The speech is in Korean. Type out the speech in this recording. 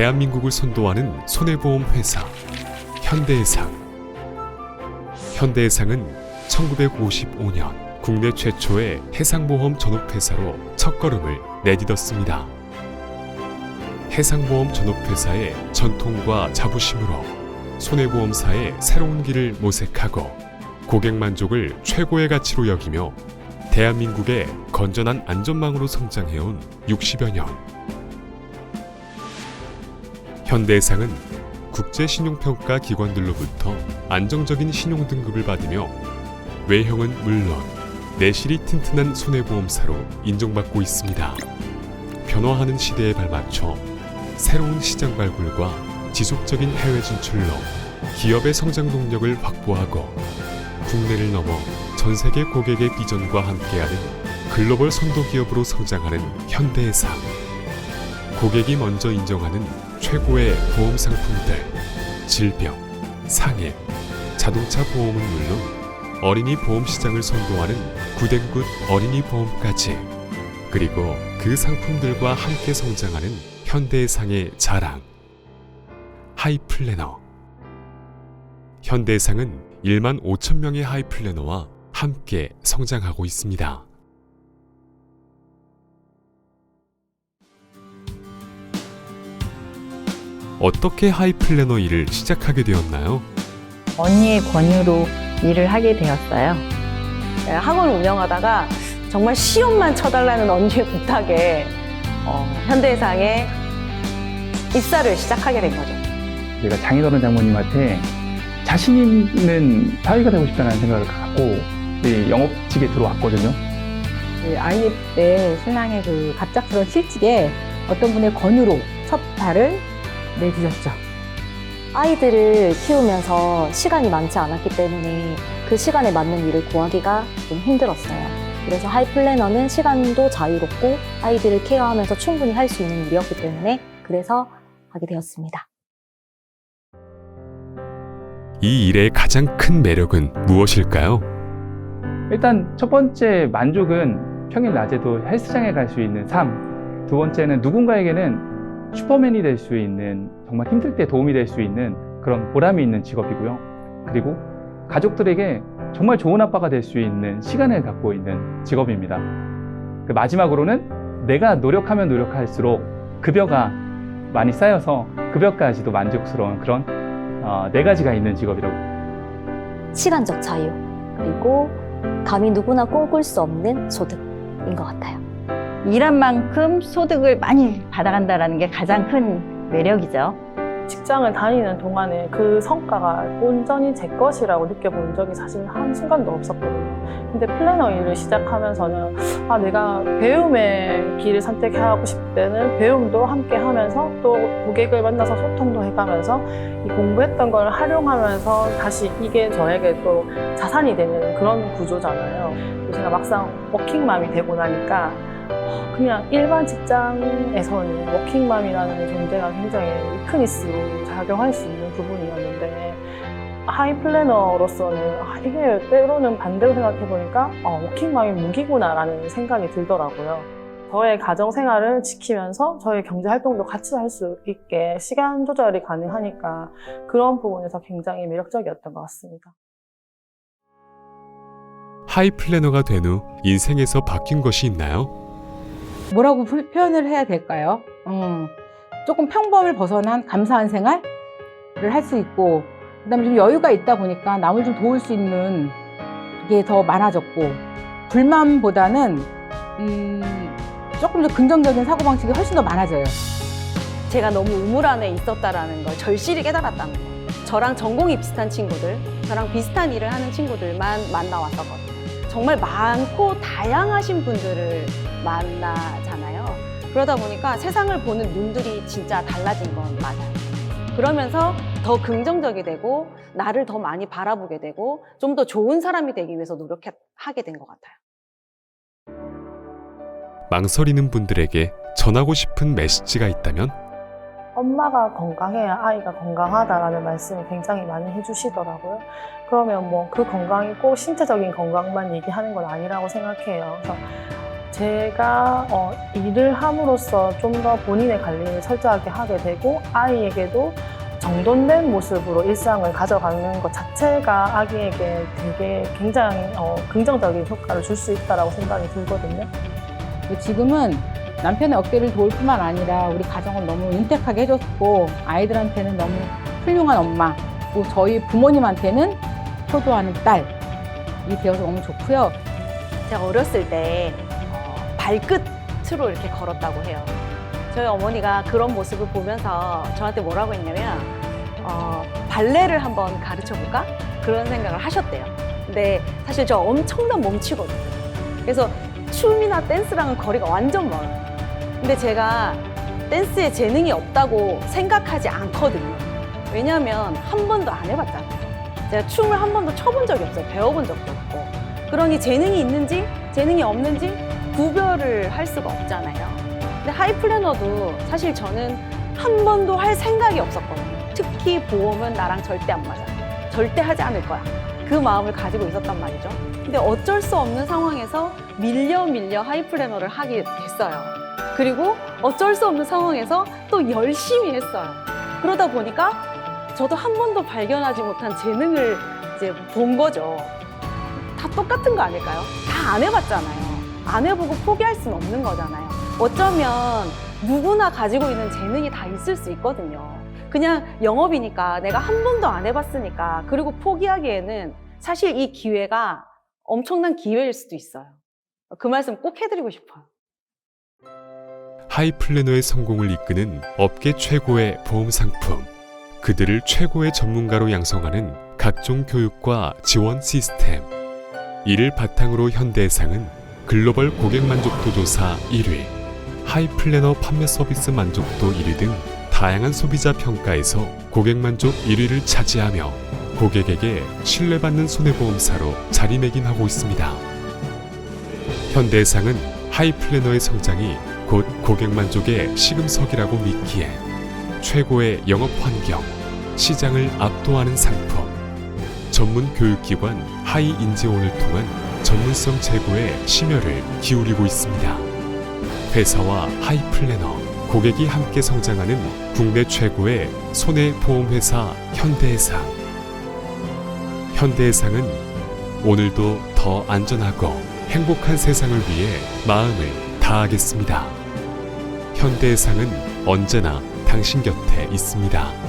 대한민국을 선도하는 손해보험 회사 현대해상. 현대해상은 1955년 국내 최초의 해상보험 전업회사로 첫걸음을 내딛었습니다. 해상보험 전업회사의 전통과 자부심으로 손해보험사의 새로운 길을 모색하고 고객 만족을 최고의 가치로 여기며 대한민국의 건전한 안전망으로 성장해온 60여 년. 현대해상은 국제신용평가 기관들로부터 안정적인 신용등급을 받으며 외형은 물론 내실이 튼튼한 손해보험사로 인정받고 있습니다. 변화하는 시대에 발맞춰 새로운 시장 발굴과 지속적인 해외 진출로 기업의 성장 동력을 확보하고 국내를 넘어 전 세계 고객의 비전과 함께하는 글로벌 선도 기업으로 성장하는 현대해상. 고객이 먼저 인정하는 최고의 보험 상품들, 질병, 상해, 자동차 보험은 물론 어린이 보험 시장을 선도하는 굿앤굿 어린이 보험까지, 그리고 그 상품들과 함께 성장하는 현대해상의 자랑, 하이플래너. 현대해상은 1만 5천 명의 하이플래너와 함께 성장하고 있습니다. 어떻게 하이플래너 일을 시작하게 되었나요? 언니의 권유로 일을 하게 되었어요. 학원을 운영하다가 정말 시험만 쳐달라는 언니의 부탁에 현대해상에 입사를 시작하게 된 거죠. 내가 장인어른 장모님한테 자신 있는 사위가 되고 싶다는 생각을 갖고 영업직에 들어왔거든요. IF 때 신랑의 그 갑작스러운 실직에 어떤 분의 권유로 첫 발을 내디뎠죠. 아이들을 키우면서 시간이 많지 않았기 때문에 그 시간에 맞는 일을 구하기가 좀 힘들었어요. 그래서 하이플래너는 시간도 자유롭고 아이들을 케어하면서 충분히 할 수 있는 일이었기 때문에 그래서 하게 되었습니다. 이 일의 가장 큰 매력은 무엇일까요? 일단 첫 번째 만족은 평일 낮에도 헬스장에 갈 수 있는 삶. 두 번째는 누군가에게는 슈퍼맨이 될 수 있는, 정말 힘들 때 도움이 될 수 있는 그런 보람이 있는 직업이고요. 그리고 가족들에게 정말 좋은 아빠가 될 수 있는 시간을 갖고 있는 직업입니다. 마지막으로는 내가 노력하면 노력할수록 급여가 많이 쌓여서 급여까지도 만족스러운 그런 네 가지가 있는 직업이라고. 시간적 자유, 그리고 감히 누구나 꿈꿀 수 없는 소득인 것 같아요. 일한 만큼 소득을 많이 받아간다는 게 가장 큰 매력이죠. 직장을 다니는 동안에 그 성과가 온전히 제 것이라고 느껴본 적이 사실 한순간도 없었거든요. 근데 플래너 일을 시작하면서는 내가 배움의 길을 선택하고 싶을 때는 배움도 함께 하면서 또 고객을 만나서 소통도 해가면서 이 공부했던 걸 활용하면서 다시 이게 저에게 또 자산이 되는 그런 구조잖아요. 제가 막상 워킹맘이 되고 나니까 그냥 일반 직장에서는 워킹맘이라는 존재가 굉장히 위크니스로 작용할 수 있는 부분이었는데 하이플래너로서는 이게 때로는 반대로 생각해보니까 워킹맘이 무기구나라는 생각이 들더라고요. 저의 가정생활을 지키면서 저의 경제활동도 같이 할 수 있게 시간 조절이 가능하니까 그런 부분에서 굉장히 매력적이었던 것 같습니다. 하이플래너가 된 후 인생에서 바뀐 것이 있나요? 뭐라고 표현을 해야 될까요? 조금 평범을 벗어난 감사한 생활을 할 수 있고, 그다음에 좀 여유가 있다 보니까 남을 좀 도울 수 있는 게 더 많아졌고, 불만보다는 조금 더 긍정적인 사고방식이 훨씬 더 많아져요. 제가 너무 우물 안에 있었다라는 걸 절실히 깨달았다는 거예요. 저랑 전공이 비슷한 친구들, 저랑 비슷한 일을 하는 친구들만 만나왔었거든요. 정말 많고 다양하신 분들을 만나잖아요. 그러다 보니까 세상을 보는 눈들이 진짜 달라진 건 맞아요. 그러면서 더 긍정적이 되고 나를 더 많이 바라보게 되고 좀 더 좋은 사람이 되기 위해서 노력하게 된 것 같아요. 망설이는 분들에게 전하고 싶은 메시지가 있다면? 엄마가 건강해야 아이가 건강하다라는 말씀을 굉장히 많이 해주시더라고요. 그러면 그 건강이 꼭 신체적인 건강만 얘기하는 건 아니라고 생각해요. 그래서 제가 일을 함으로써 좀 더 본인의 관리를 철저하게 하게 되고 아이에게도 정돈된 모습으로 일상을 가져가는 것 자체가 아기에게 되게 굉장히 긍정적인 효과를 줄 수 있다고 생각이 들거든요. 지금은 남편의 어깨를 도울 뿐만 아니라 우리 가정을 너무 윤택하게 해줬고 아이들한테는 너무 훌륭한 엄마, 또 저희 부모님한테는 효도하는 딸이 되어서 너무 좋고요. 제가 어렸을 때 발끝으로 이렇게 걸었다고 해요. 저희 어머니가 그런 모습을 보면서 저한테 뭐라고 했냐면 발레를 한번 가르쳐 볼까? 그런 생각을 하셨대요. 근데 사실 저 엄청난 몸치거든요. 그래서 춤이나 댄스랑은 거리가 완전 멀어요. 근데 제가 댄스에 재능이 없다고 생각하지 않거든요. 왜냐하면 한 번도 안 해봤잖아요. 제가 춤을 한 번도 춰본 적이 없어요. 배워본 적도 없고. 그러니 재능이 있는지 재능이 없는지 구별을 할 수가 없잖아요. 근데 하이플래너도 사실 저는 한 번도 할 생각이 없었거든요. 특히 보험은 나랑 절대 안 맞아. 절대 하지 않을 거야. 그 마음을 가지고 있었단 말이죠. 근데 어쩔 수 없는 상황에서 밀려 하이플래너를 하게 됐어요. 그리고 어쩔 수 없는 상황에서 또 열심히 했어요. 그러다 보니까 저도 한 번도 발견하지 못한 재능을 이제 본 거죠. 다 똑같은 거 아닐까요? 다 안 해봤잖아요. 안 해보고 포기할 수는 없는 거잖아요. 어쩌면 누구나 가지고 있는 재능이 다 있을 수 있거든요. 그냥 영업이니까 내가 한 번도 안 해봤으니까 그리고 포기하기에는 사실 이 기회가 엄청난 기회일 수도 있어요. 그 말씀 꼭 해드리고 싶어요. 하이플래너의 성공을 이끄는 업계 최고의 보험 상품, 그들을 최고의 전문가로 양성하는 각종 교육과 지원 시스템. 이를 바탕으로 현대해상은 글로벌 고객 만족도 조사 1위, 하이플래너 판매 서비스 만족도 1위 등 다양한 소비자 평가에서 고객 만족 1위를 차지하며 고객에게 신뢰받는 손해보험사로 자리매김하고 있습니다. 현대해상은 하이플래너의 성장이 곧 고객 만족의 시금석이라고 믿기에 최고의 영업 환경, 시장을 압도하는 상품, 전문 교육기관 하이인지온을 통한 전문성 제고에 심혈을 기울이고 있습니다. 회사와 하이플래너, 고객이 함께 성장하는 국내 최고의 손해보험회사 현대해상. 현대해상은 오늘도 더 안전하고 행복한 세상을 위해 마음을 다하겠습니다. 현대해상은 언제나 당신 곁에 있습니다.